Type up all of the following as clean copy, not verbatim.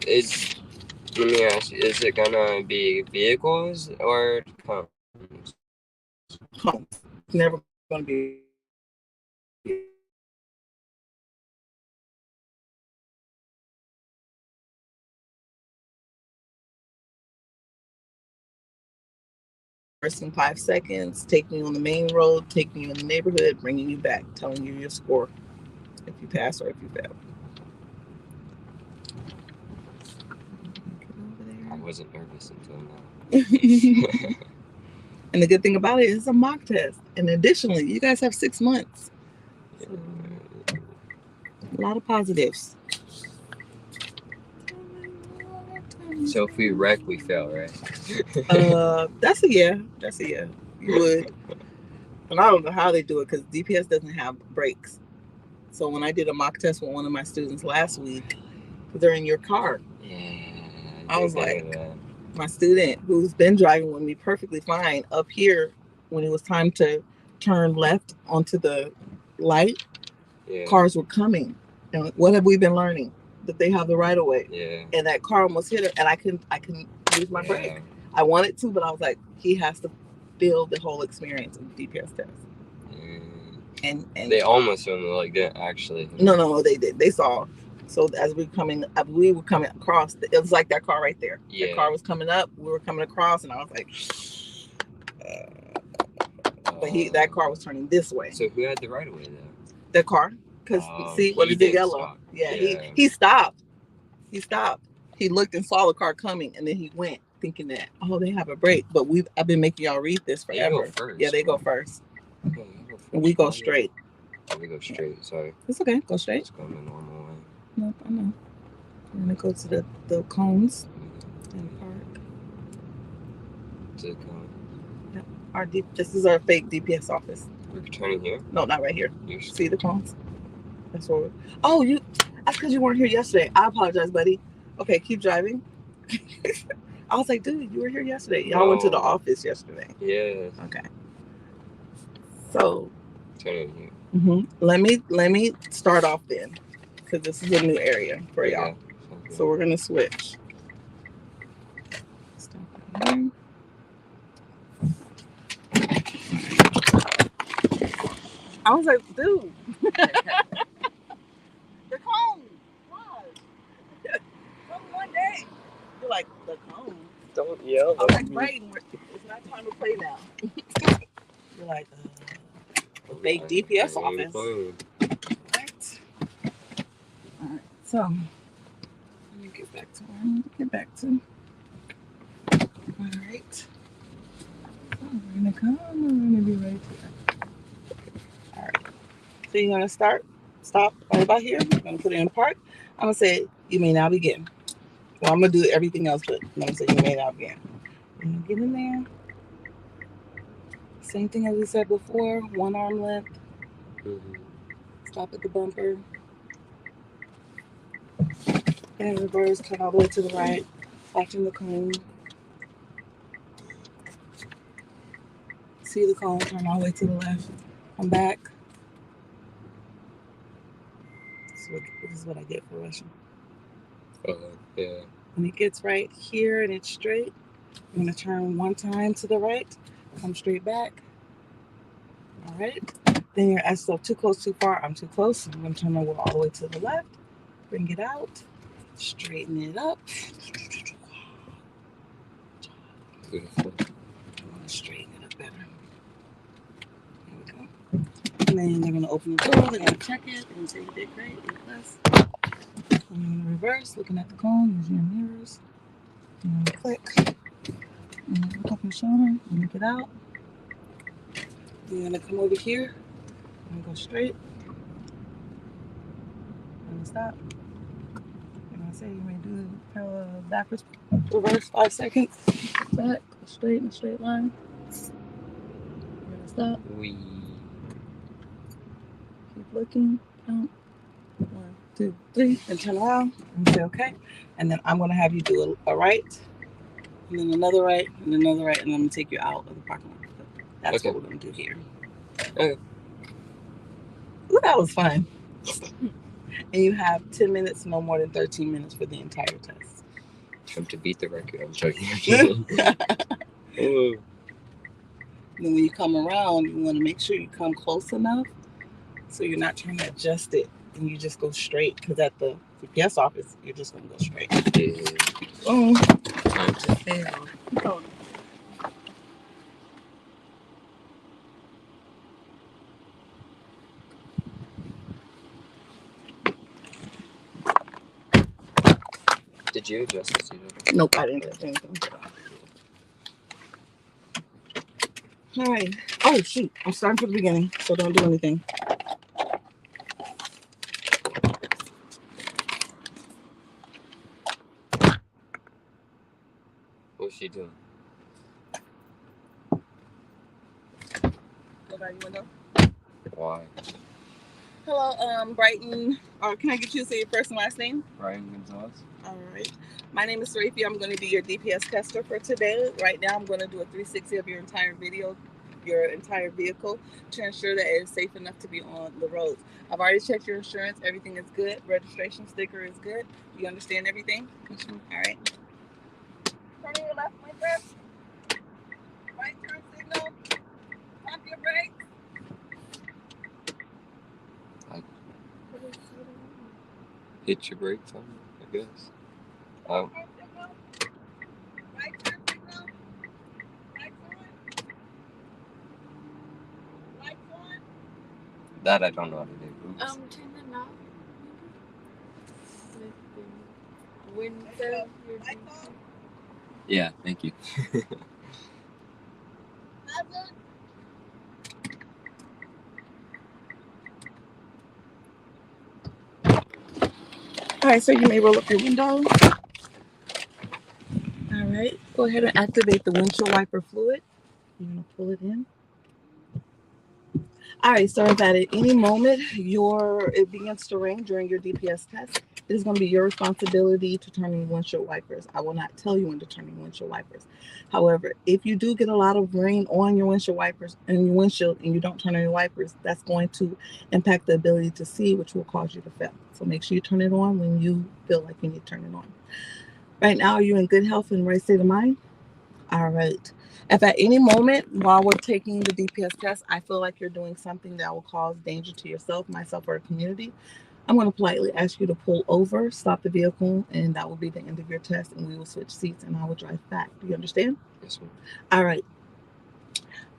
Let me ask you, is it gonna be vehicles or homes? Homes. It's never going to be first in 5 seconds, taking you on the main road, taking you in the neighborhood, bringing you back, telling you your score if you pass or if you fail. I wasn't nervous until now. And the good thing about it is it's a mock test. And additionally, you guys have 6 months. So, a lot of positives. So if we wreck, we fail, right? That's a yeah. That's a yeah. You would. And I don't know how they do it because DPS doesn't have brakes. So when I did a mock test with one of my students last week, they're in your car. Yeah. I was like, my student who's been driving with me perfectly fine up here when it was time to turn left onto the light, cars were coming. And what have we been learning? That they have the right of way. Yeah. And that car almost hit her, and I couldn't use my brake. I wanted to, but I was like, he has to feel the whole experience of the DPS test. And they almost like didn't actually. No, they did. They saw. So as we were coming across, it was like that car right there. Yeah. The car was coming up. We were coming across, and I was like, but that car was turning this way. So who had the right of way though? The car, because see what is the yellow? Stop. Yeah, he stopped. He stopped. He looked and saw the car coming, and then he went, thinking that they have a brake. But I've been making y'all read this forever. They go first. Yeah, they go first. Okay, and we go straight. We go straight. Sorry. It's okay. Go straight. It's going the normal way. Nope, I know. We're gonna go to the cones and park. To the cone. Yep. This is our fake DPS office. We're turning here? No, not right here. See the cones? That's what. That's because you weren't here yesterday. I apologize, buddy. Okay, keep driving. I was like, dude, you were here yesterday. Y'all went to the office yesterday. Yeah. Okay. So. Turning here. Mm-hmm. Let me start off then, because this is a new area for y'all. Okay. So we're gonna switch. Stop right here. I was like, dude. The cone. Why? Come one day. You're like, the cone. Don't yell. I was like, Brayden, it's not time to play now. You're like, fake DPS office. Right. All right. So, let me get back to where I need to get back to. All right. So we're going to come. We're going to be right here. All right. So you're going to stop right about here. I'm going to put it in park. I'm going to say, you may now begin. Well, I'm going to do everything else, but I'm going to say, you may now begin. I'm going to get in there. Same thing as we said before, 1 arm length. Mm-hmm. Stop at the bumper. And reverse, turn all the way to the right, watching the cone. See the cone, turn all the way to the left. Come back. This is what I get for rushing. Yeah. When it gets right here and it's straight, I'm going to turn 1 time to the right, come straight back. All right. Then you're asking too close, too far. I'm too close. I'm going to turn over all the way to the left. Bring it out. Straighten it up. Beautiful. Straighten it up better. There we go. And then they're going to open the door. They're going to check it. They're going to say you did great. I'm going to reverse, looking at the cone, using your mirrors. I'm going to click. I'm going to look up your shoulder. Make it out. You're going to come over here. I'm going to go straight. I'm going to stop. I'm going to say you may do parallel backwards, reverse 5 seconds. Back, go straight in a straight line. You're going to stop. Keep looking. Count. 1, 2, 3. And turn around and say okay. And then I'm going to have you do a right, and then another right, and another right, and I'm going to take you out of the parking lot. That's what we're going to do here. Okay. Ooh, that was fun. And you have 10 minutes, no more than 13 minutes for the entire test. Time to beat the record. I'm joking. Oh. Then when you come around, you want to make sure you come close enough so you're not trying to adjust it and you just go straight. Because at the DPS office, you're just going to go straight. Yeah. Boom. Time to fail. Oh. Did you adjust the seat? Nope, I didn't adjust anything. All right. Oh, shoot. I'm starting from the beginning, so don't do anything. What's she doing? Go by your window. Why? Hello, Brighton. Can I get you to say your first and last name? Brian Gonzalez. All right. My name is Sarafi. I'm going to be your DPS tester for today. Right now, I'm going to do a 360 of your entire video, your entire vehicle, to ensure that it is safe enough to be on the roads. I've already checked your insurance. Everything is good. Registration sticker is good. You understand everything? All right. Turn to your left, my friend. Right turn signal. Pump your brakes. Hit your brakes on it, I guess. Oh. Right turn signal. Lights on. Lights on. That I don't know how to do. Oops. Turn the knob. Window. Yeah, thank you. All right, so you may roll up your window. All right, go ahead and activate the windshield wiper fluid. You're gonna pull it in. All right, so if at any moment it begins to rain during your DPS test, it is going to be your responsibility to turn on your windshield wipers. I will not tell you when to turn on your windshield wipers. However, if you do get a lot of rain on your windshield wipers and your windshield and you don't turn on your wipers, that's going to impact the ability to see, which will cause you to fail. So make sure you turn it on when you feel like you need to turn it on. Right now, are you in good health and right state of mind? All right. If at any moment while we're taking the DPS test, I feel like you're doing something that will cause danger to yourself, myself, or the community, I'm going to politely ask you to pull over, stop the vehicle, and that will be the end of your test, and we will switch seats, and I will drive back. Do you understand? Yes, ma'am. All right.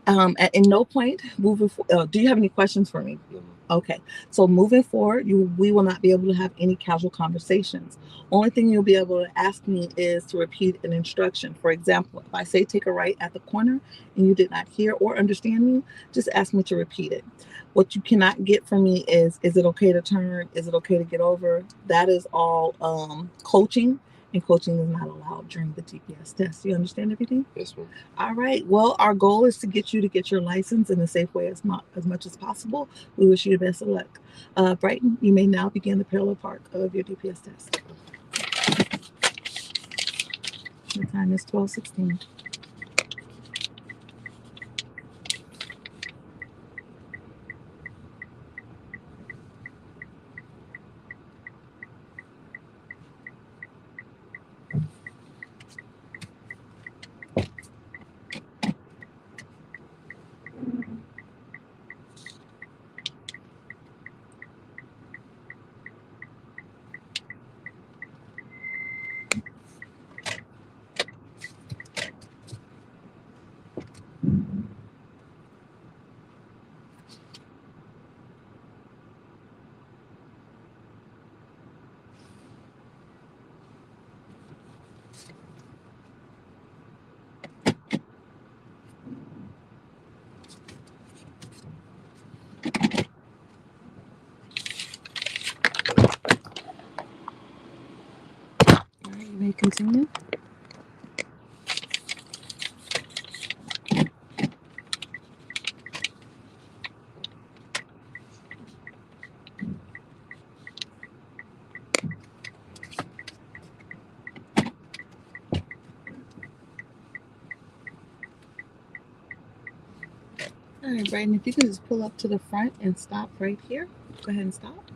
At no point moving forward, do you have any questions for me? No. Okay, so moving forward, we will not be able to have any casual conversations. Only thing you'll be able to ask me is to repeat an instruction. For example, if I say take a right at the corner and you did not hear or understand me, just ask me to repeat it. What you cannot get from me is it okay to turn? Is it okay to get over? That is all coaching. And coaching is not allowed during the DPS test. You understand everything? Yes, ma'am. All right. Well, our goal is to get you to get your license in a safe way as much as possible. We wish you the best of luck. Brighton, you may now begin the parallel park of your DPS test. The time is 12:16. All right, you may continue. All right, Brighton, if you can just pull up to the front and stop right here. Go ahead and stop.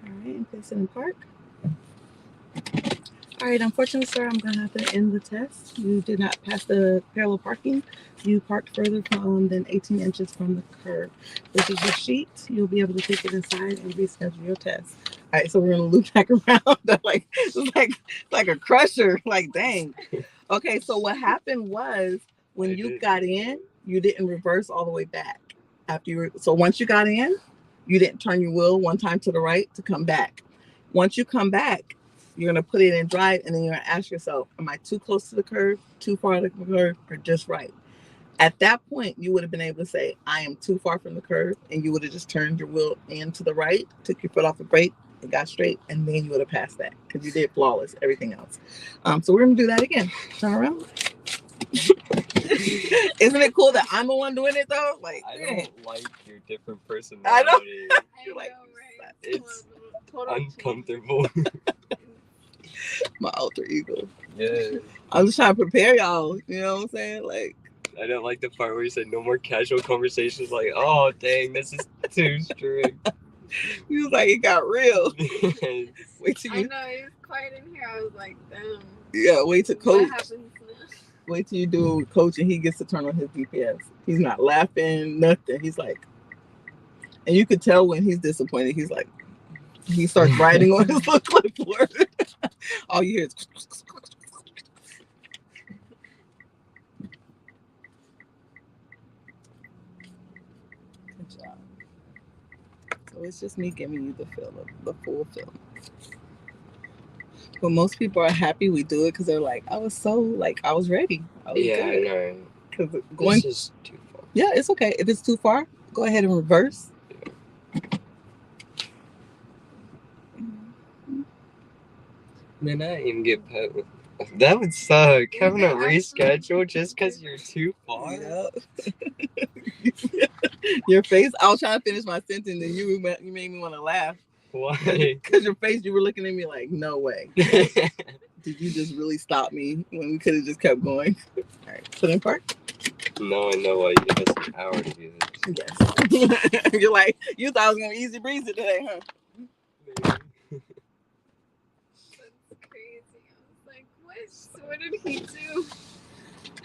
All right, and place it in park. All right, unfortunately, sir, I'm going to have to end the test. You did not pass the parallel parking. You parked further than 18 inches from the curb. This is your sheet. You'll be able to take it inside and reschedule your test. All right, so we're going to loop back around. It's like a crusher. Like, dang. Okay, so what happened was when you got in, you didn't reverse all the way back. So once you got in, you didn't turn your wheel one time to the right to come back. Once you come back, you're going to put it in drive, and then you're going to ask yourself, am I too close to the curve, too far to the curve, or just right? At that point, you would have been able to say, I am too far from the curve, and you would have just turned your wheel in to the right, took your foot off the brake, and got straight, and then you would have passed that because you did flawless, everything else. So we're going to do that again. Turn around. Isn't it cool that I'm the one doing it, though? Like, I don't like your different personality. I know. You're like, right? It's uncomfortable. My alter ego. Yeah. I'm just trying to prepare y'all. You know what I'm saying? Like, I don't like the part where you said no more casual conversations. Like, oh dang, this is too strict. He was like, it got real. Wait till I know, it was quiet in here. I was like, damn. Yeah, wait till coach. What happens now? Wait till you do it with coach and he gets to turn on his DPS. He's not laughing, nothing. He's like, and you could tell when he's disappointed. He's like, he starts writing on his little clipboard. All you hear is. Good job. So it's just me giving you the full film. But most people are happy we do it because they're like, I was ready. I was good. I know. Because this is too far. Yeah, it's okay. If it's too far, go ahead and reverse. Man, I didn't even get pet with. That would suck. Having a reschedule just because you're too far. Yep. Your face. I was trying to finish my sentence, and you made me want to laugh. Why? Because your face, you were looking at me like, no way. Did you just really stop me when we could have just kept going? All right, put in park. No, I know why you give us an hour to do this. Yes. You're like, you thought I was going to easy breeze it today, huh? That's crazy. I was like, what did he do?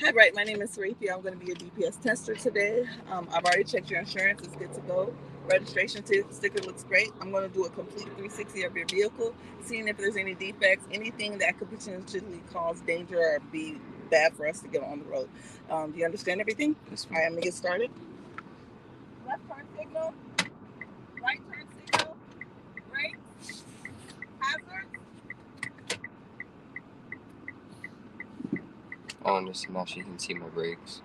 Hi, right. My name is Sarathi. I'm going to be a DPS tester today. I've already checked your insurance. It's good to go. Registration sticker looks great. I'm going to do a complete 360 of your vehicle, seeing if there's any defects, anything that could potentially cause danger or be bad for us to get on the road. Do you understand everything? Yes, all right, I'm going to get started. Left turn signal. Right turn signal. Brakes. Hazards. Oh, no, so now she can see my brakes.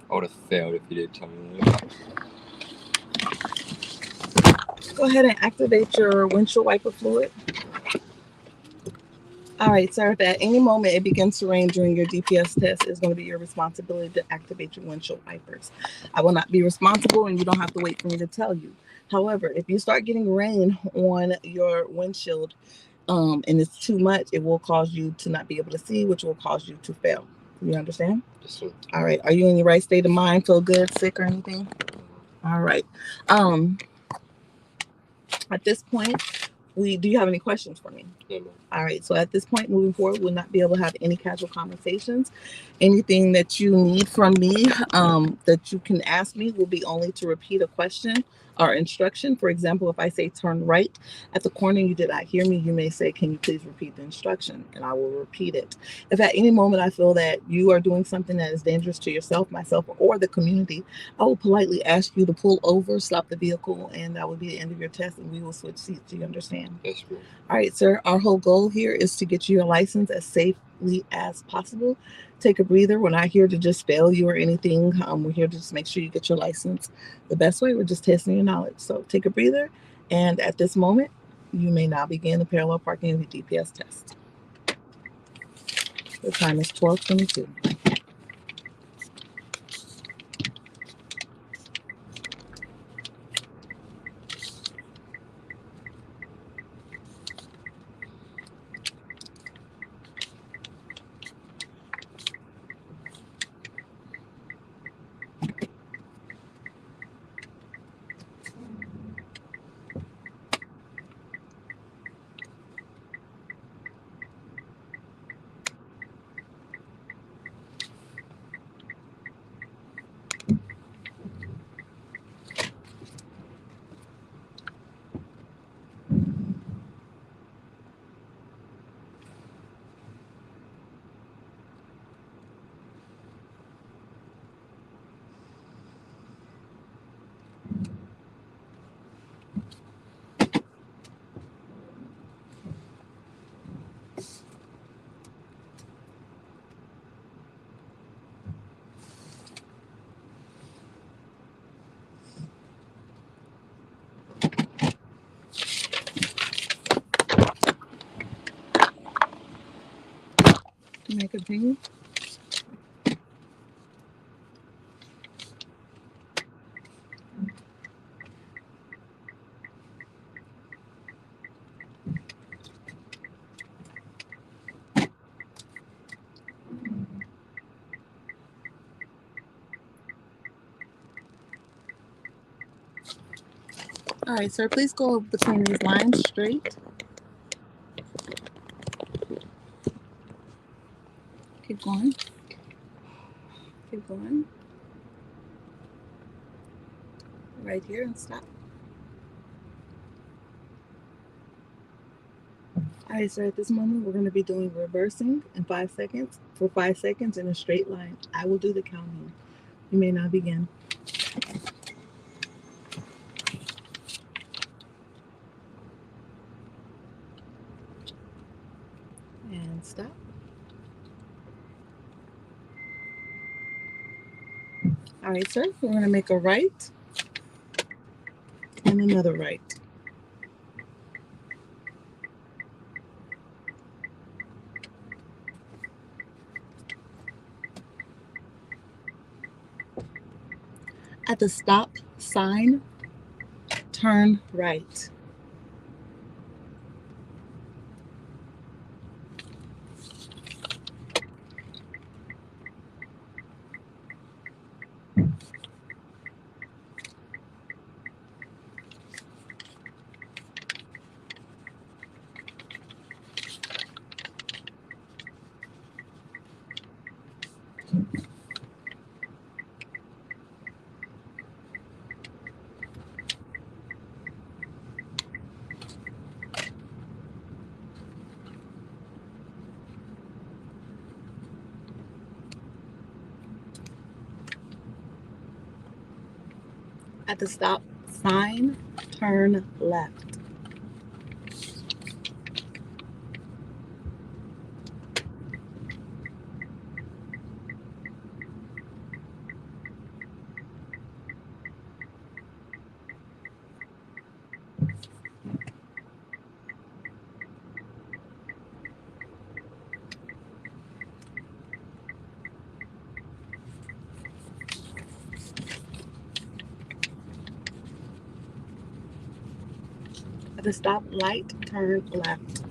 I would have failed if you didn't tell me that. Go ahead and activate your windshield wiper fluid. All right, sir, if at any moment it begins to rain during your DPS test, it's going to be your responsibility to activate your windshield wipers. I will not be responsible, and you don't have to wait for me to tell you. However, if you start getting rain on your windshield and it's too much, it will cause you to not be able to see, which will cause you to fail. You understand? Yes, sir. All right. Are you in your right state of mind? Feel good, sick, or anything? All right. At this point, do you have any questions for me? No, no. All right. So at this point, moving forward, we'll not be able to have any casual conversations. Anything that you need from me that you can ask me will be only to repeat a question or instruction. For example, if I say turn right at the corner and you did not hear me, you may say, can you please repeat the instruction? And I will repeat it. If at any moment I feel that you are doing something that is dangerous to yourself, myself, or the community, I will politely ask you to pull over, stop the vehicle, and that will be the end of your test, and we will switch seats. Do you understand? Yes, ma'am. All right, sir. Our whole goal here is to get you your license as safely as possible. Take a breather. We're not here to just fail you or anything. We're here to just make sure you get your license the best way. We're just testing your knowledge. So take a breather. And at this moment, you may now begin the parallel parking of the DPS test. The time is 12:22. may continue. All right, sir, please go between these lines straight. Keep going. Keep going. Right here and stop. All right, sir, at this moment, we're going to be doing reversing in 5 seconds. For 5 seconds in a straight line. I will do the counting. You may now begin. And stop. All right, sir, we're going to make a right and another right. At the stop sign, turn right. At the stop sign, turn left. At the stop light, turn left.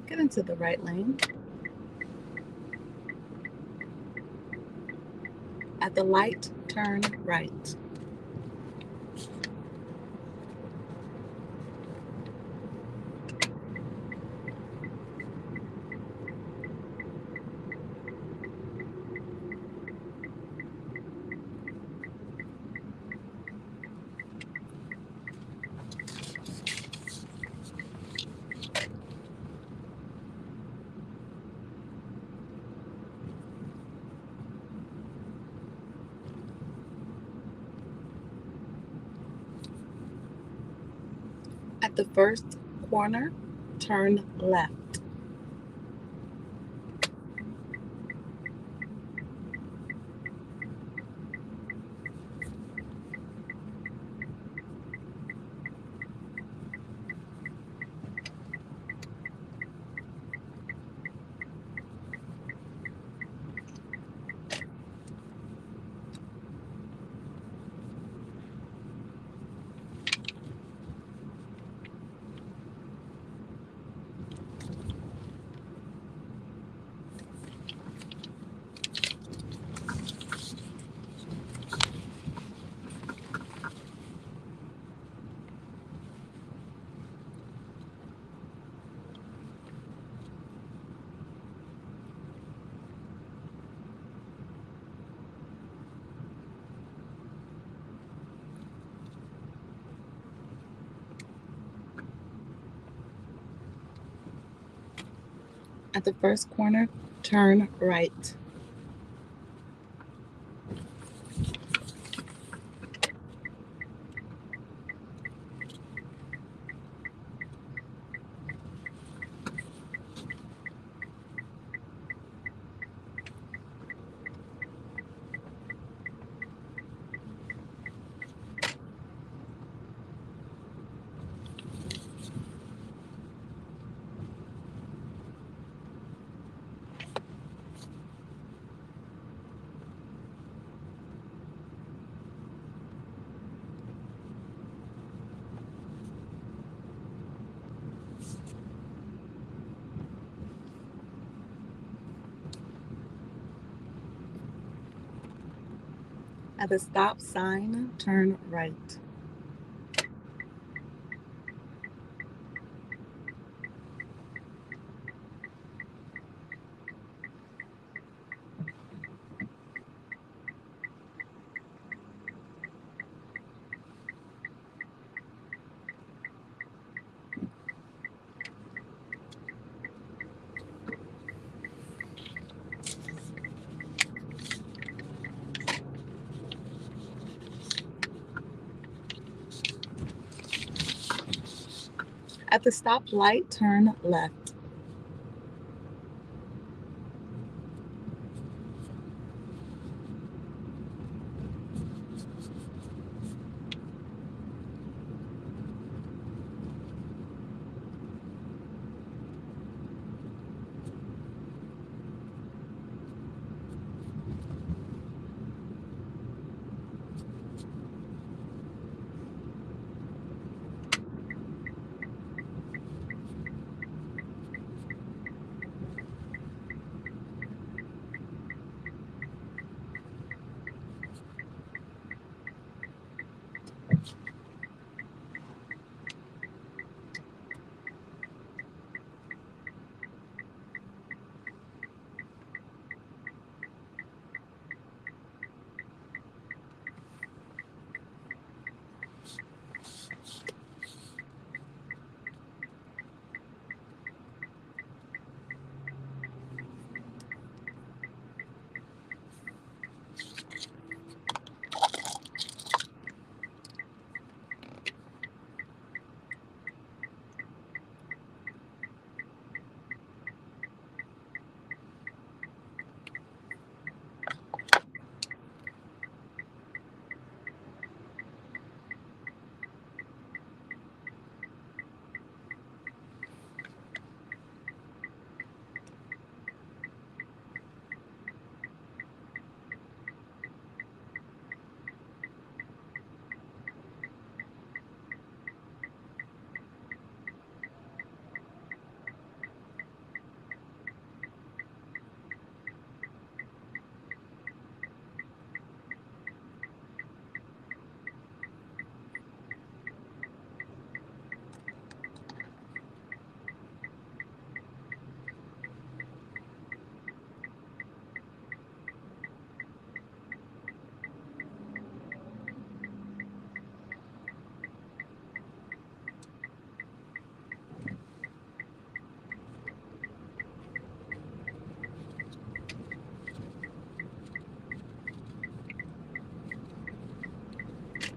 Get into the right lane. At the light, turn right. At the first corner, turn left. At the first corner, turn right. At the stop sign, turn right. At the stoplight, turn left.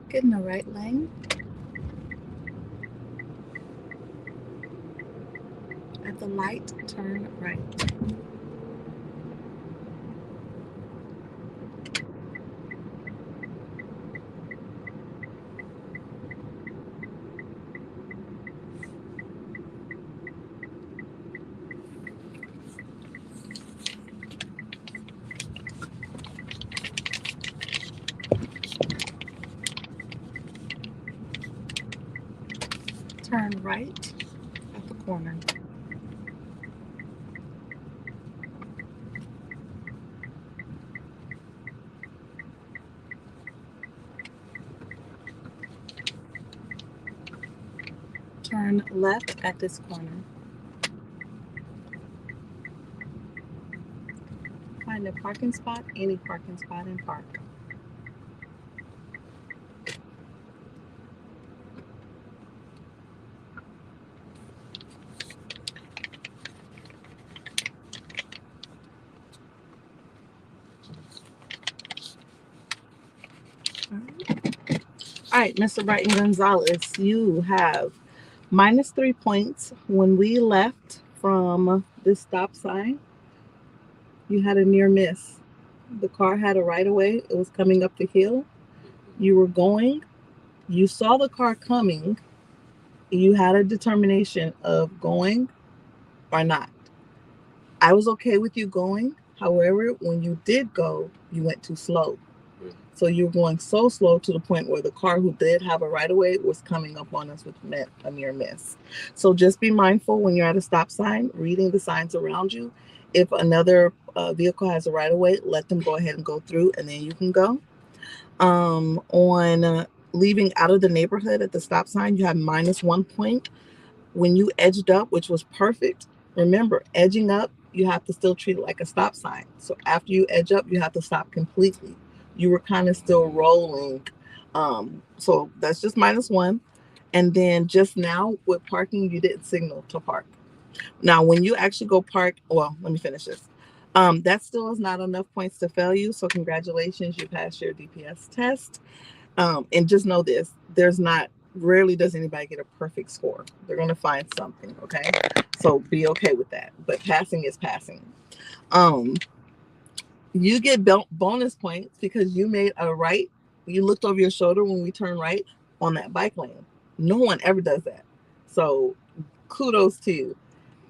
Get in the right lane. At the light, turn right. Turn right at the corner. Turn left at this corner. Find a parking spot, any parking spot, and park. All right, Mr. Brighton Gonzalez, you have -3 points. When we left from this stop sign, you had a near miss. The car had a right of way. It was coming up the hill. You were going. You saw the car coming. You had a determination of going or not. I was okay with you going. However, when you did go, you went too slow. So you were going so slow to the point where the car who did have a right of way was coming up on us, which meant a near miss. So just be mindful when you're at a stop sign, reading the signs around you. If another vehicle has a right of way, let them go ahead and go through, and then you can go. On leaving out of the neighborhood at the stop sign, you have -1 point. When you edged up, which was perfect, remember, edging up, you have to still treat it like a stop sign. So after you edge up, you have to stop completely. You were kind of still rolling. So that's just -1. And then just now with parking, you didn't signal to park. Now, when you actually go park, well, let me finish this. That still is not enough points to fail you. So congratulations, you passed your DPS test. And just know this, rarely does anybody get a perfect score. They're going to find something, okay? So be okay with that. But passing is passing. You get bonus points because you made a right. You looked over your shoulder when we turn right on that bike lane. No one ever does that. So kudos to you.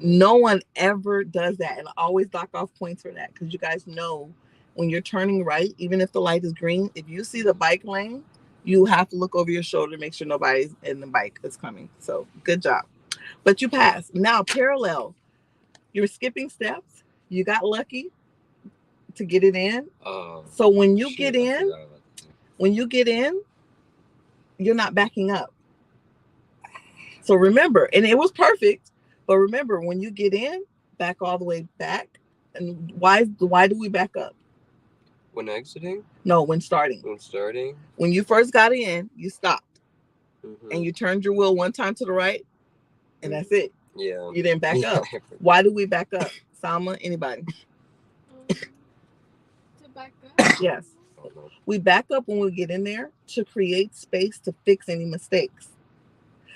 No one ever does that, and I always dock off points for that because you guys know when you're turning right, even if the light is green, if you see the bike lane, you have to look over your shoulder to make sure nobody's in the bike is coming. So good job. But you passed. Now parallel. You're skipping steps. You got lucky to get it in. So when you get in, you're not backing up. So remember, and it was perfect, but remember when you get in, back all the way back. And why do we back up? When exiting? No, when starting. When starting? When you first got in, you stopped. And you turned your wheel one time to the right, and that's it. Yeah. You didn't back up. Why do we back up? Salma, anybody? To back up? Yes. We back up when we get in there to create space to fix any mistakes.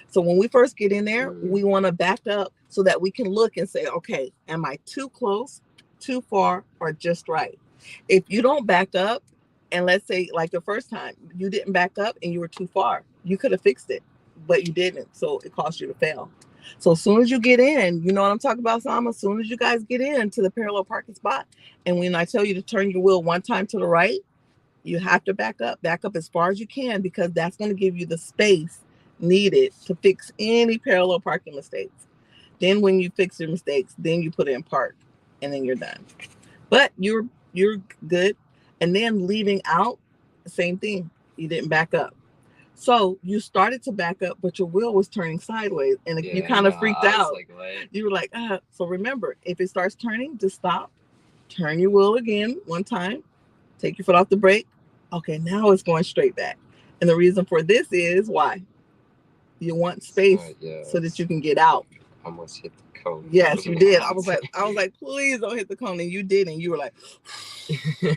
So when we first get in there, we want to back up so that we can look and say, okay, am I too close, too far, or just right? If you don't back up, and let's say like the first time you didn't back up and you were too far, you could have fixed it, but you didn't. So it caused you to fail. So as soon as you get in, you know what I'm talking about, Sam? As soon as you guys get into the parallel parking spot, and when I tell you to turn your wheel one time to the right, you have to back up as far as you can, because that's going to give you the space needed to fix any parallel parking mistakes. Then when you fix your mistakes, then you put it in park, and then you're done. But you're good. And then leaving out, same thing. You didn't back up. So you started to back up, but your wheel was turning sideways, and you kind of freaked out. Like, you were like, ah. So remember, if it starts turning, just stop, turn your wheel again one time, take your foot off the brake. Okay, now it's going straight back. And the reason for this is why? You want space so that you can get out. I almost hit the cone. Yes, you did. I was like, please don't hit the cone, and you did, and you were like,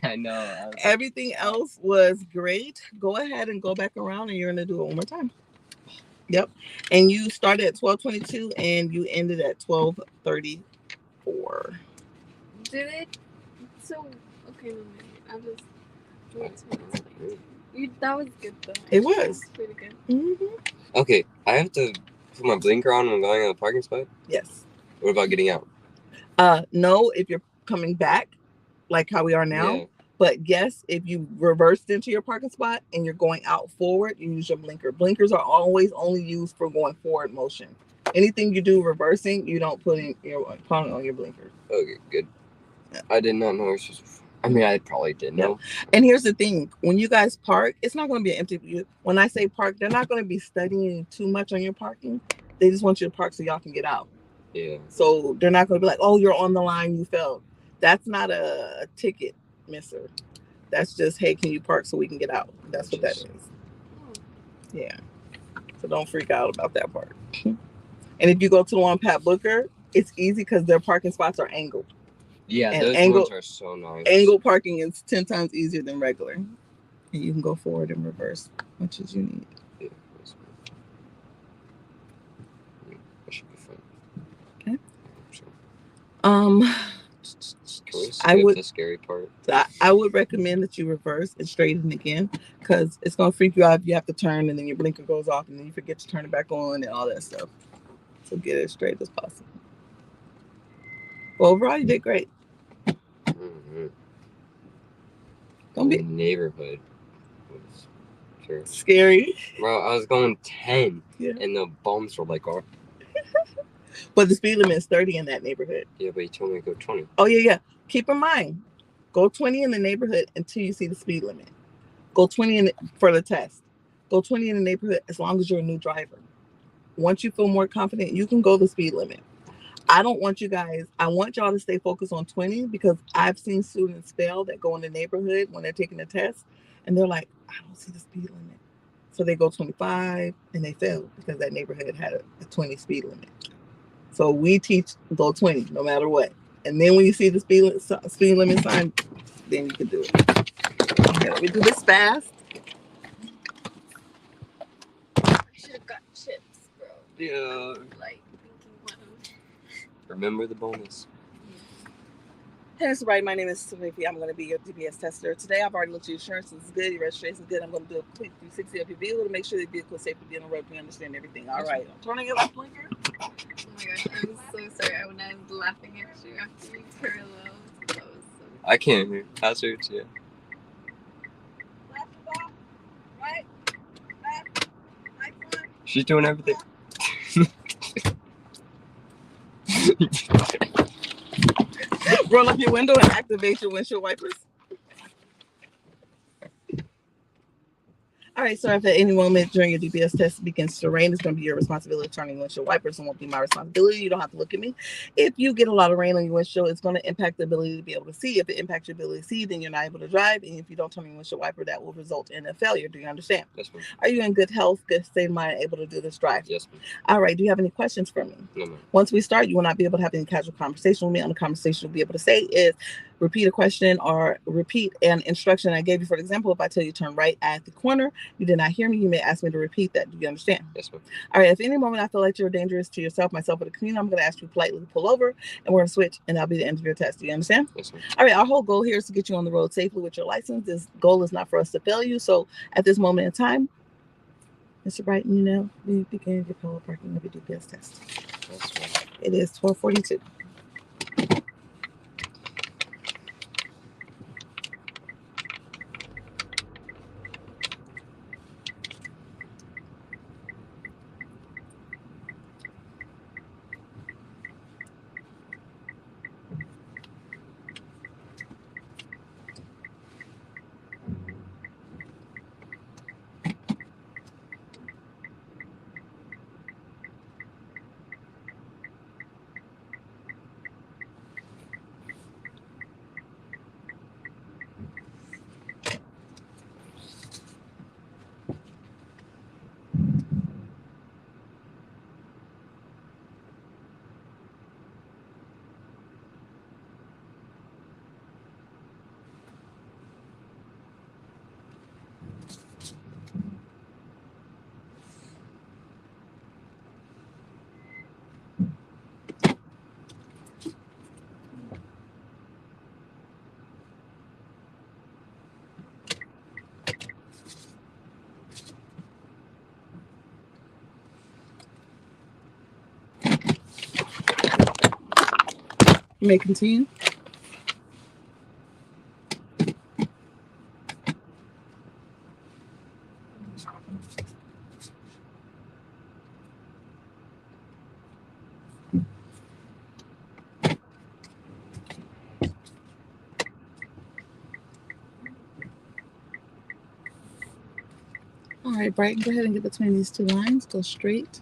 I know. Everything else was great. Go ahead and go back around, and you're gonna do it one more time. Yep. And you started at 12:22, and you ended at 12:34. Did it? So okay, no, I just. That was good though. It was pretty good. Mm-hmm. Okay, I have to put my blinker on when I'm going on the parking spot? Yes. What about getting out? No, if you're coming back, like how we are now. Yeah. But yes, if you reversed into your parking spot and you're going out forward, you use your blinker. Blinkers are always only used for going forward motion. Anything you do reversing, you don't put on your blinkers. Okay, good. Yeah. I did not know. I probably did know. Yeah. And here's the thing. When you guys park, it's not going to be an empty view. When I say park, they're not going to be studying too much on your parking. They just want you to park so y'all can get out. Yeah. So they're not going to be like, oh, you're on the line, you failed. That's not a ticket misser. That's just, hey, can you park so we can get out? That's what that is. Yeah. So don't freak out about that part. And if you go to the one Pat Booker, it's easy because their parking spots are angled. Yeah, and those ones are so nice. Angled parking is 10 times easier than regular. And you can go forward and reverse as much as you need. Can we skip the scary part? I would recommend that you reverse and straighten again, because it's gonna freak you out if you have to turn and then your blinker goes off and then you forget to turn it back on and all that stuff. So get it as straight as possible. Well, overall, you did great. Mm-hmm. Don't be neighborhood was scary. Bro, I was going 10, Yeah. and the bombs were like, oh. But the speed limit is 30 in that neighborhood. Yeah, but you told me to go 20. Oh, yeah. Keep in mind, go 20 in the neighborhood until you see the speed limit. Go 20 for the test. Go 20 in the neighborhood as long as you're a new driver. Once you feel more confident, you can go the speed limit. I don't want you guys, I want y'all to stay focused on 20, because I've seen students fail that go in the neighborhood when they're taking the test and they're like, I don't see the speed limit. So they go 25 and they fail because that neighborhood had a 20 speed limit. So we teach go 20 no matter what. And then when you see the speed limit sign, then you can do it. Okay, let me do this fast. I should have got chips, bro. Yeah. Like thinking about them. Remember the bonus. Hey, Mr. Wright, my name is Sophie. I'm going to be your DPS tester. Today, I've already looked at your insurance. It's good. Your registration is good. I'm going to do a quick 360 of your vehicle to make sure the vehicle is safe to be on the road. You understand everything. All right. I'm turning it left blinker. Oh my gosh, I'm so sorry. When I was laughing at you after you paralleled, that was so. I can't hear. Hazards, yeah. Left, right, left, right. She's doing everything. Roll up your window and activate your windshield wipers. All right, so if at any moment during your DPS test it begins to rain, it's going to be your responsibility to turn your windshield wipers. It won't be my responsibility. You don't have to look at me. If you get a lot of rain on your windshield, it's going to impact the ability to be able to see. If it impacts your ability to see, then you're not able to drive. And if you don't turn your windshield wiper, that will result in a failure. Do you understand? Yes, ma'am. Are you in good health, good state of mind, able to do this drive? Yes, ma'am. All right, do you have any questions for me? No, ma'am. Once we start, you will not be able to have any casual conversation with me. On the conversation you'll be able to say is repeat a question or repeat an instruction I gave you. For example, if I tell you turn right at the corner, you did not hear me, you may ask me to repeat that. Do you understand? Yes, ma'am. All right, if any moment I feel like you're dangerous to yourself, myself, or the community, I'm going to ask you politely to pull over, and we're going to switch, and that'll be the end of your test. Do you understand? Yes, ma'am. All right, our whole goal here is to get you on the road safely with your license. This goal is not for us to fail you. So at this moment in time, Mr. Brighton, you know, we begin your parallel parking of your DPS test. That's right. It is 12:42. You may continue. All right, Brighton, go ahead and get between these two lines. Go straight.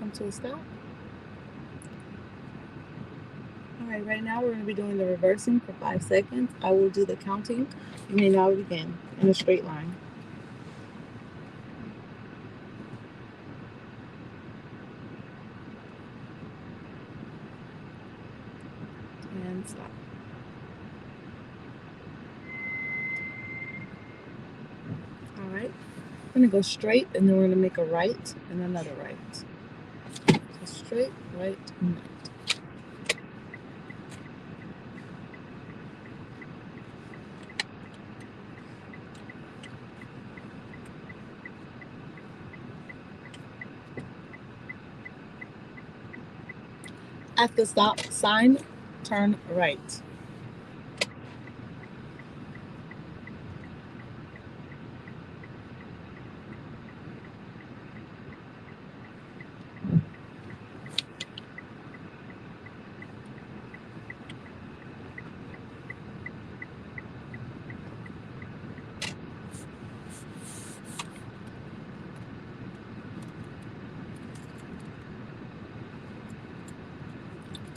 Come to a stop. All right, right now we're going to be doing the reversing for 5 seconds. I will do the counting. You may now begin in a straight line. And stop. All right. We're gonna go straight, and then we're gonna make a right and another right. So straight, right, and right. At the stop sign, turn right.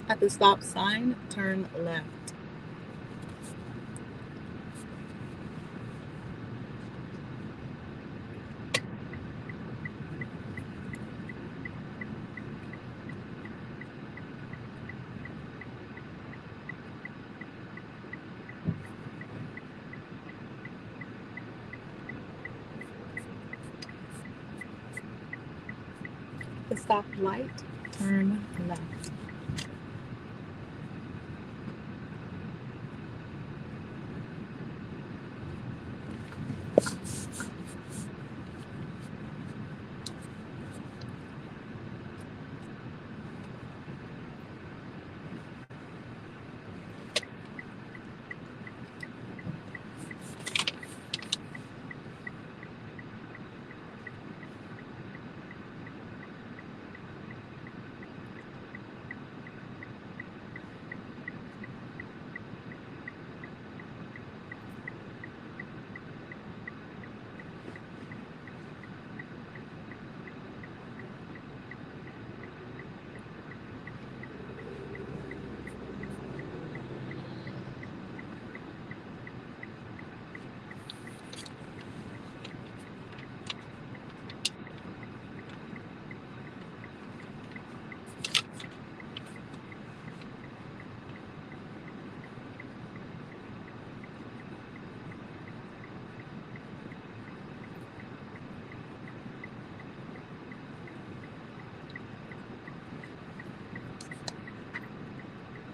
At the stop sign, turn left. The stoplight, turn left.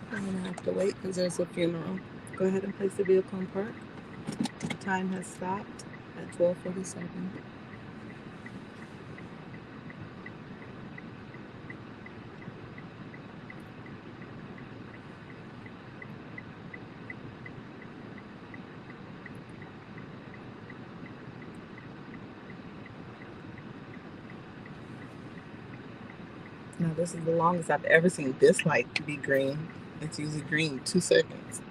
I'm gonna have to wait because there's a funeral. Go ahead and place the vehicle in park. Time has stopped at 12:47. Now this is the longest I've ever seen this light be green. It's usually green 2 seconds.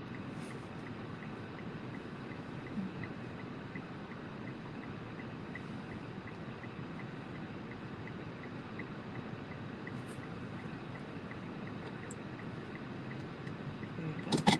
There you go.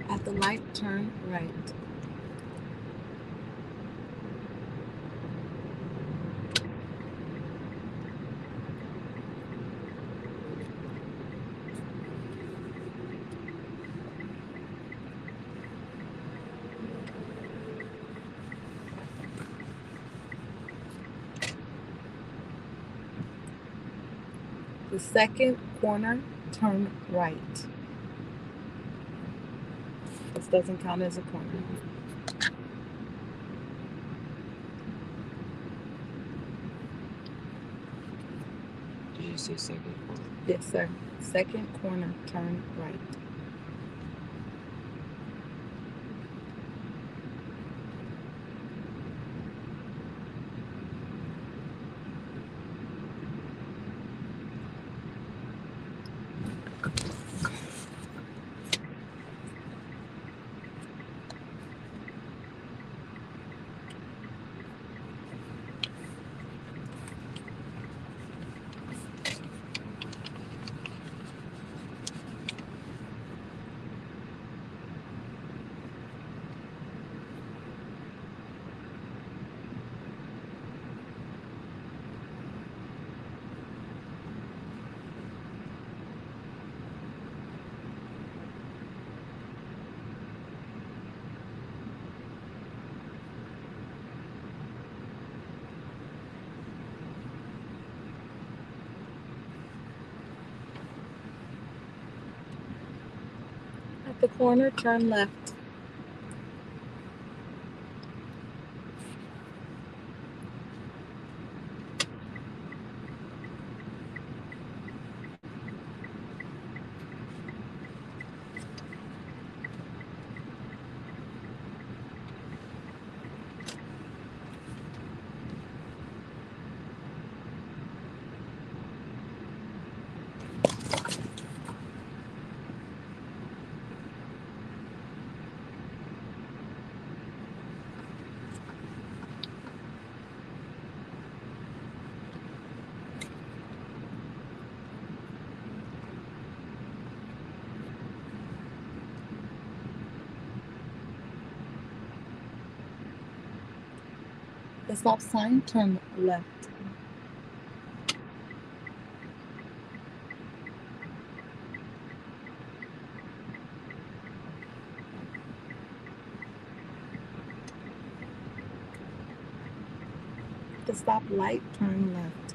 At the light, turn right. The second corner, turn right. This doesn't count as a corner. Did you say second corner? Yes, sir. Second corner, turn right. At the corner, turn left. The stop sign, turn left. The stop light, turn left.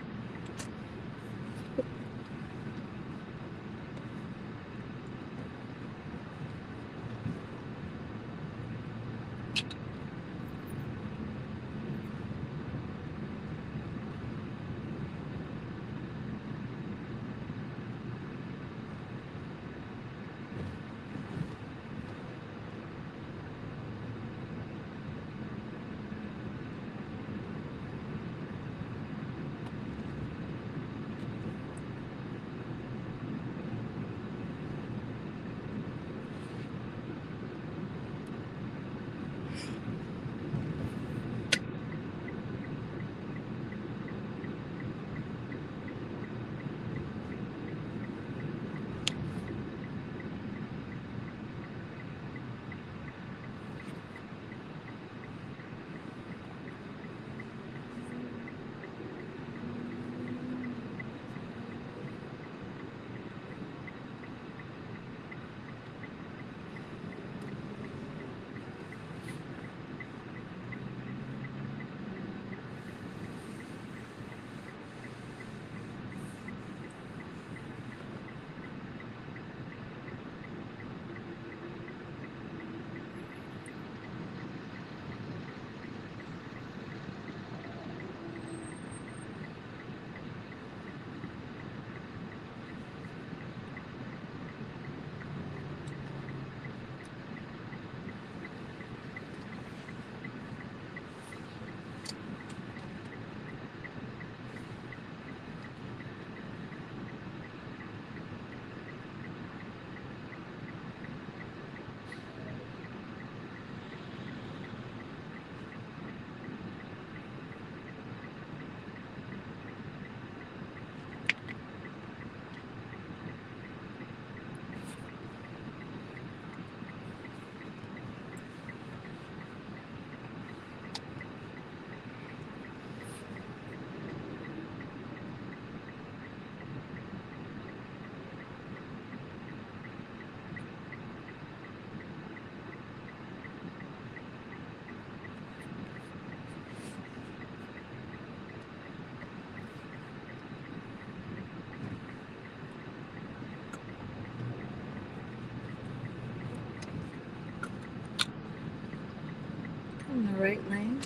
In the right lane.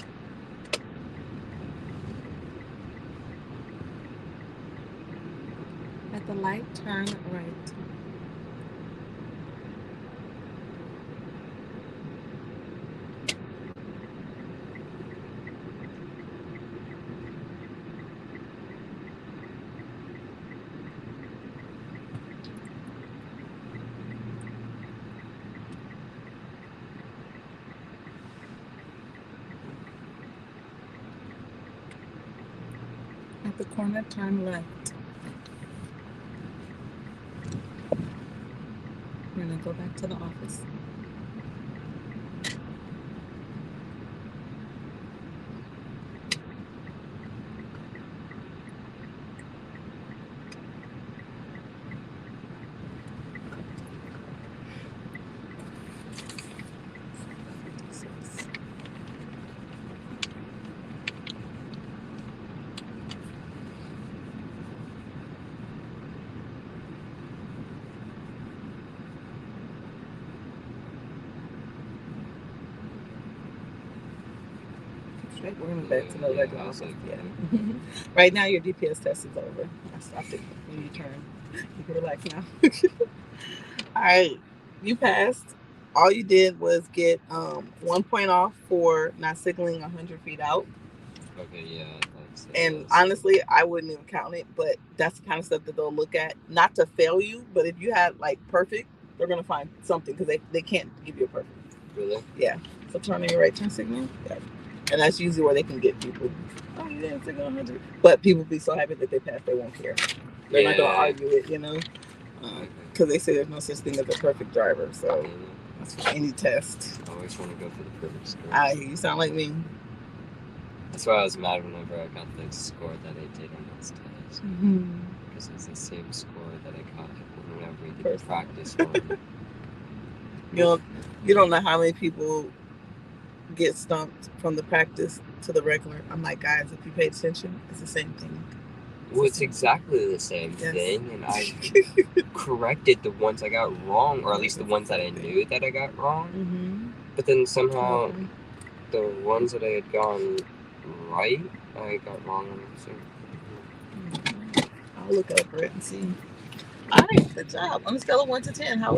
At the light, turn right. At the corner, turn left. We're gonna go back to the office. We're going back to the regular office. Yeah. Right now, your DPS test is over. I stopped it when you turn. You can relax now. All right, you passed. All you did was get 1 point off for not signaling 100 feet out. Okay, yeah. And honestly, I wouldn't even count it, but that's the kind of stuff that they'll look at. Not to fail you, but if you had like perfect, they're going to find something because they can't give you a perfect. Really? Yeah. So turn on your right turn signal. Yeah. And that's usually where they can get people. Oh, you didn't signal 100. But people be so happy that they passed, they won't care. They're not going to argue it, you know? Because they say there's no such thing as a perfect driver. So that's for any test. I always want to go for the perfect score. You sound like me. That's why I was mad whenever I got the score that I did on this test. Because it's the same score that I got whenever we did the practice one. You don't know how many people get stumped from the practice to the regular. I'm like, guys, if you pay attention, it's the same thing. Well, it's exactly the same thing, and I corrected the ones I got wrong, or at least the ones that I knew that I got wrong. But then somehow the ones that I had gotten right, I got wrong on them. I'll look over it and see. All right, good job. On a scale of 1 to 10, how would